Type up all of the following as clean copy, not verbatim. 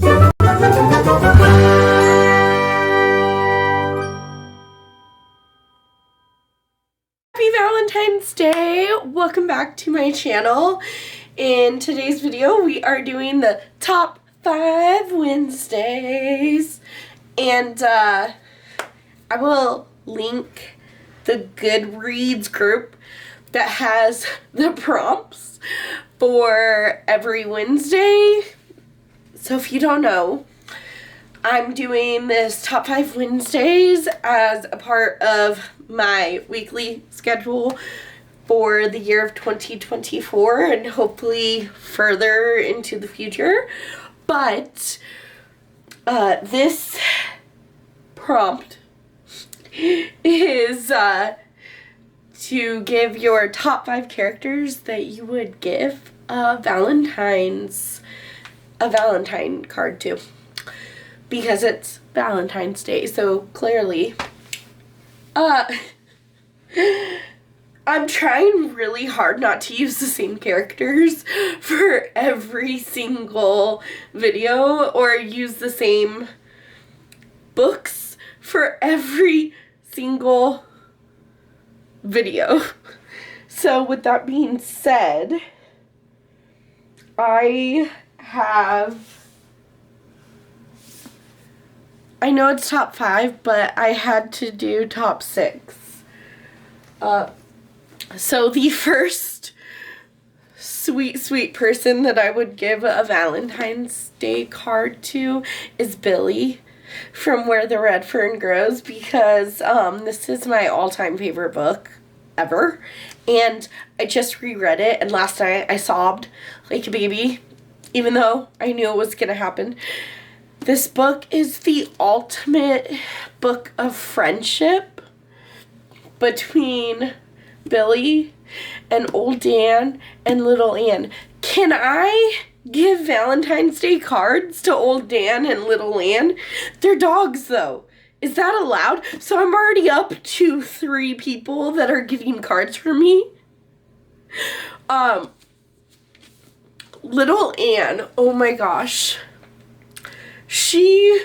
Happy Valentine's Day! Welcome back to my channel. In today's video, we are doing the top 5 Wednesdays. And I will link the Goodreads group that has the prompts for every Wednesday. So if you don't know, I'm doing this top 5 Wednesdays as a part of my weekly schedule for the year of 2024 and hopefully further into the future. But this prompt is to give your top 5 characters that you would give a Valentine card to. Because it's Valentine's Day, so clearly, I'm trying really hard not to use the same characters for every single video or use the same books for every single video. So with that being said, I know it's top 5, but I had to do top 6. So the first sweet person that I would give a Valentine's Day card to is Billy from Where the Red Fern Grows, because this is my all-time favorite book ever. And I just reread it, and last night I sobbed like a baby, even though I knew it was going to happen. This book is the ultimate book of friendship between Billy and Old Dan and Little Ann. Can I give Valentine's Day cards to Old Dan and Little Ann? They're dogs, though. Is that allowed? So I'm already up to 3 people that are getting cards from me. Little Ann, oh my gosh. She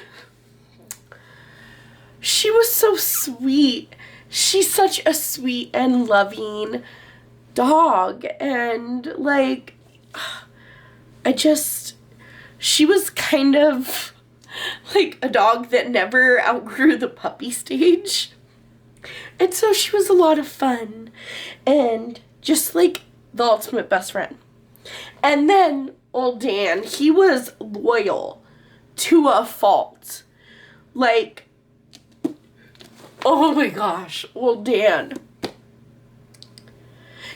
was so sweet. She's such a sweet and loving dog. And, like, she was kind of like a dog that never outgrew the puppy stage. And so she was a lot of fun. And just, like, the ultimate best friend. And then Old Dan, he was loyal to a fault. Like, oh my gosh, Old Dan.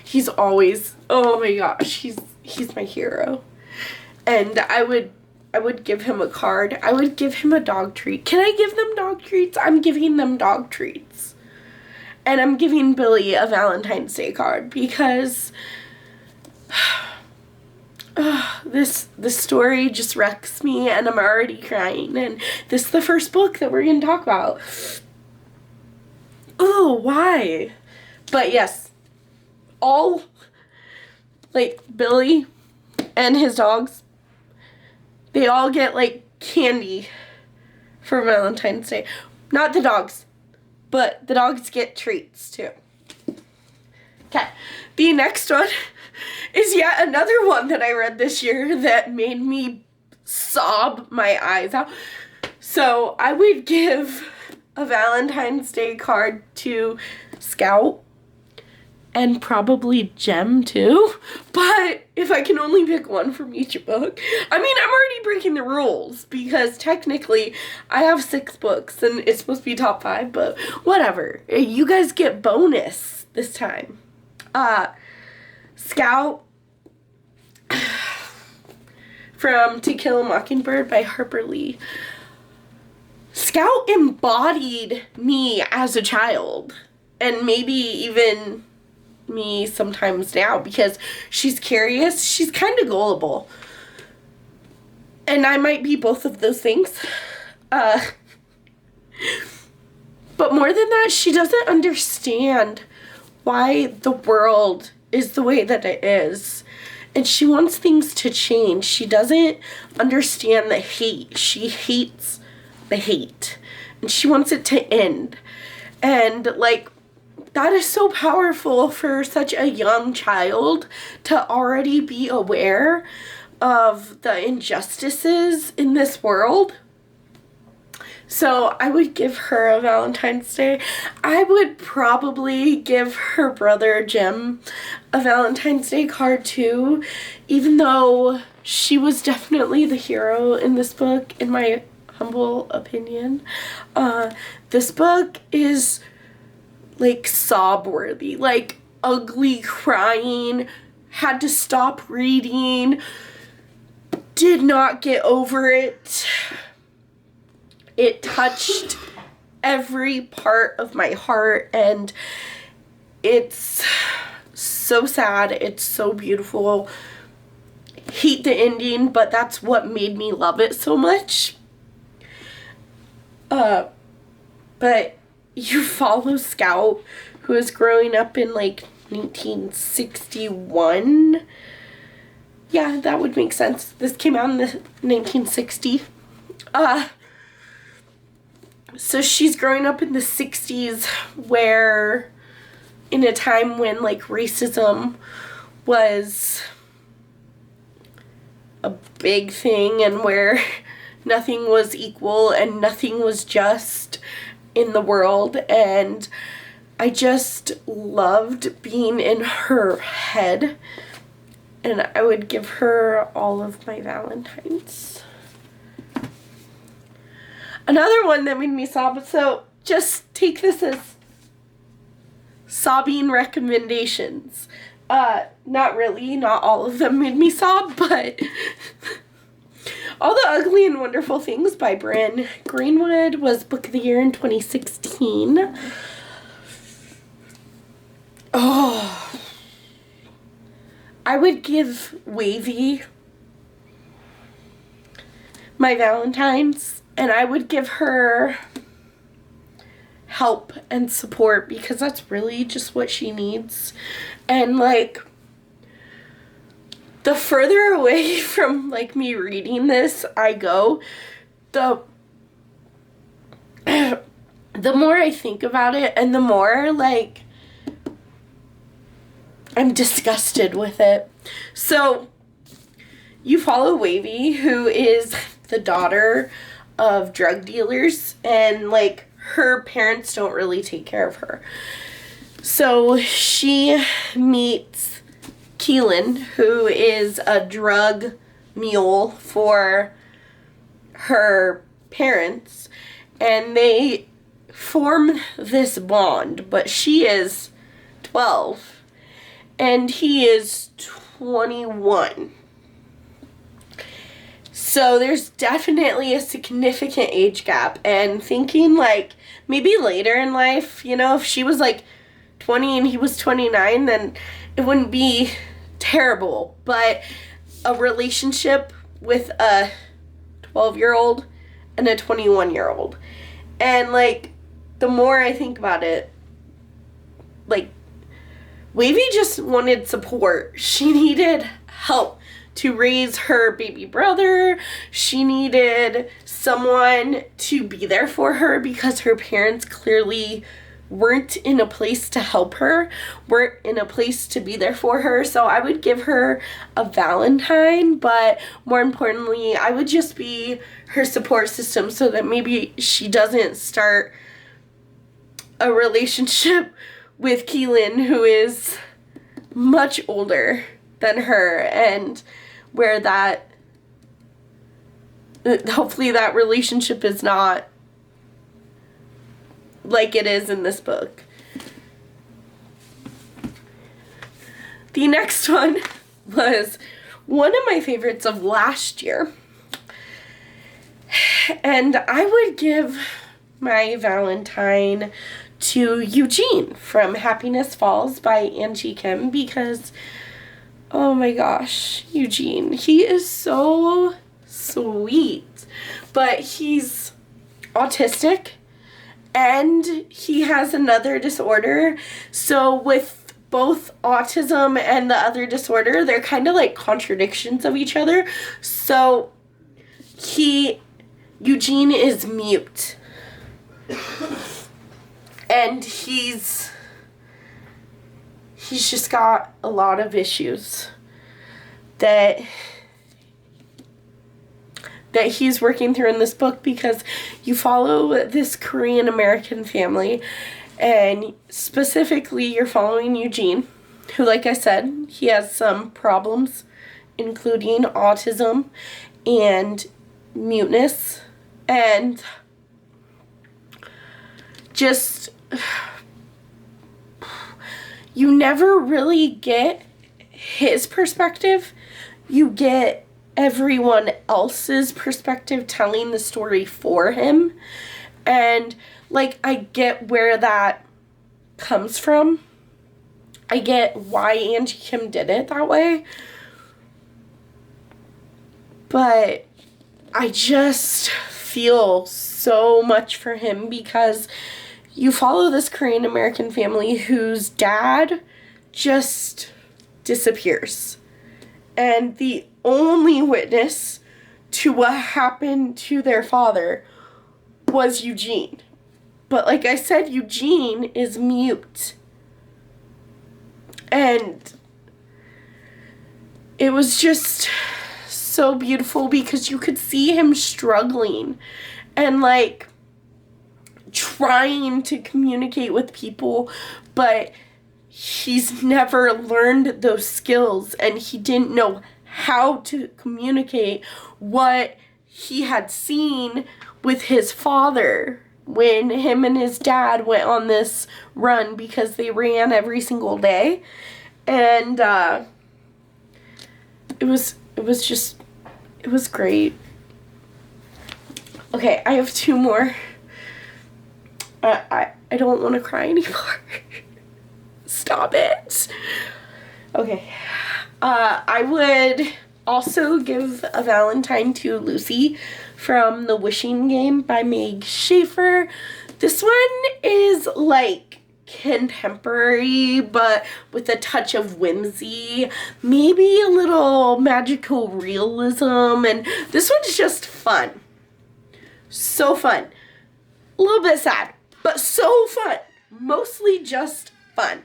He's always, oh my gosh, he's my hero. And I would give him a card. I would give him a dog treat. Can I give them dog treats? I'm giving them dog treats. And I'm giving Billy a Valentine's Day card because this story just wrecks me, and I'm already crying, and this is the first book that we're going to talk about. Oh, why? But yes, all, like, Billy and his dogs, they all get, like, candy for Valentine's Day. Not the dogs, but the dogs get treats, too. Okay, the next one is yet another one that I read this year that made me sob my eyes out. So I would give a Valentine's Day card to Scout and probably Jem too. But if I can only pick one from each book, I mean, I'm already breaking the rules because technically I have 6 books and it's supposed to be top 5, but whatever. You guys get bonus this time. Scout from To Kill a Mockingbird by Harper Lee. Scout embodied me as a child, and maybe even me sometimes now, because she's curious, she's kind of gullible, and I might be both of those things. But more than that, she doesn't understand why the world is the way that it is. and she wants things to change. She doesn't understand the hate. She hates the hate, and she wants it to end. And like, that is so powerful for such a young child to already be aware of the injustices in this world. So I would give her a Valentine's Day. I would probably give her brother Jim a Valentine's Day card too, even though she was definitely the hero in this book, in my humble opinion. This book is like sob worthy, like ugly crying, had to stop reading, did not get over it. It touched every part of my heart, and it's so sad. It's so beautiful. Hate the ending, but that's what made me love it so much. But you follow Scout, who is growing up in like 1961. Yeah, that would make sense. This came out in the 1960. So she's growing up in the 60s, where in a time when like racism was a big thing, and where nothing was equal and nothing was just in the world. And I just loved being in her head, and I would give her all of my Valentines. Another one that made me sob, so just take this as sobbing recommendations. Not really, not all of them made me sob, but All the Ugly and Wonderful Things by Bryn Greenwood was Book of the Year in 2016. Oh, I would give Wavy my Valentine's. And I would give her help and support, because that's really just what she needs. And like, the further away from like me reading this I go, the more I think about it, and the more like I'm disgusted with it. So you follow Wavy, who is the daughter of drug dealers, and like her parents don't really take care of her. So she meets Keelan, who is a drug mule for her parents, and they form this bond. But she is 12 and he is 21. So there's definitely a significant age gap, and thinking like maybe later in life, you know, if she was like 20 and he was 29, then it wouldn't be terrible. But a relationship with a 12-year-old and a 21-year-old, and like the more I think about it, like Wavy just wanted support. She needed help to raise her baby brother. She needed someone to be there for her, because her parents clearly weren't in a place to help her, weren't in a place to be there for her. So I would give her a Valentine, but more importantly, I would just be her support system, so that maybe she doesn't start a relationship with Keelan, who is much older than her, and where that hopefully that relationship is not like it is in this book. The next one was one of my favorites of last year, and I would give my Valentine to Eugene from Happiness Falls by Angie Kim, because oh my gosh, Eugene, he is so sweet, but he's autistic and he has another disorder. So with both autism and the other disorder, they're kind of like contradictions of each other. So Eugene is mute. And he's just got a lot of issues that he's working through in this book, because you follow this Korean American family, and specifically you're following Eugene, who, like I said, he has some problems, including autism and muteness, and just, you never really get his perspective. You get everyone else's perspective telling the story for him. And, like, I get where that comes from. I get why Angie Kim did it that way. But I just feel so much for him, because you follow this Korean American family whose dad just disappears. And the only witness to what happened to their father was Eugene. But like I said, Eugene is mute. And it was just so beautiful, because you could see him struggling and like trying to communicate with people, but he's never learned those skills, and he didn't know how to communicate what he had seen with his father when him and his dad went on this run, because they ran every single day. And it was great. Okay, I have two more. I don't want to cry anymore. Stop it. Okay. I would also give a Valentine to Lucy from The Wishing Game by Meg Schaefer. This one is like contemporary, but with a touch of whimsy, maybe a little magical realism, and this one's just fun. So fun. A little bit sad, but so fun. Mostly just fun.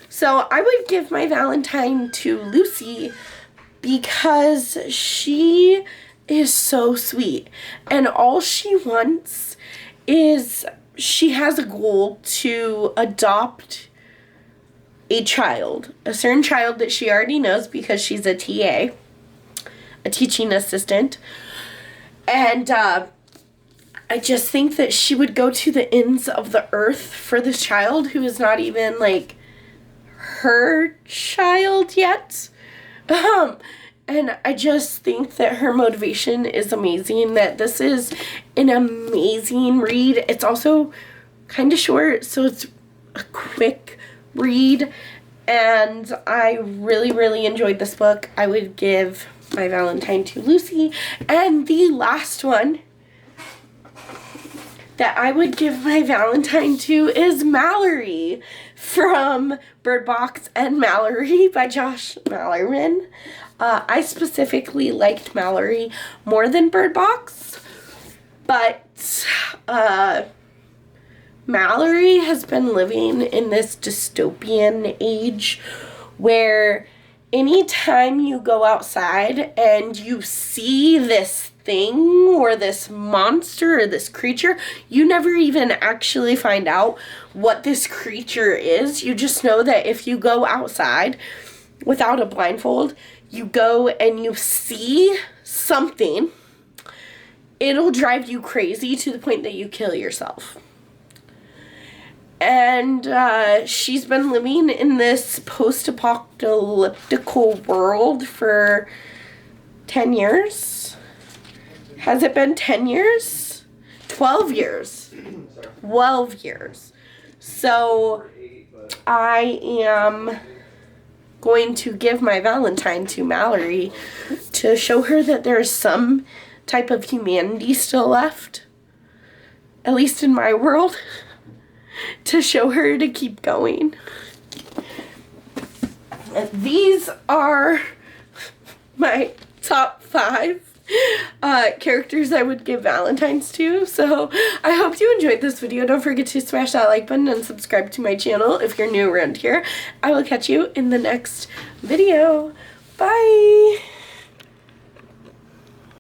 So I would give my Valentine to Lucy, because she is so sweet, and all she wants is, she has a goal to adopt a child, a certain child that she already knows because she's a TA, a teaching assistant, and I just think that she would go to the ends of the earth for this child who is not even like her child yet. And I just think that her motivation is amazing, that this is an amazing read. It's also kind of short, so it's a quick read, and I really, really enjoyed this book. I would give my Valentine to Lucy. And the last one that I would give my Valentine to is Mallerie from Bird Box and Mallerie by Josh Malerman. I specifically liked Mallerie more than Bird Box, but Mallerie has been living in this dystopian age where anytime you go outside and you see this thing or this monster or this creature, you never even actually find out what this creature is. You just know that if you go outside without a blindfold, you go and you see something, it'll drive you crazy to the point that you kill yourself. And she's been living in this post-apocalyptical world for 10 years. Has it been 10 years? 12 years. 12 years. So I am going to give my Valentine to Mallerie to show her that there's some type of humanity still left, at least in my world, to show her to keep going. these are my top 5 characters I would give Valentine's to. So I hope you enjoyed this video. Don't forget to smash that like button and subscribe to my channel if you're new around here. I will catch you in the next video. Bye!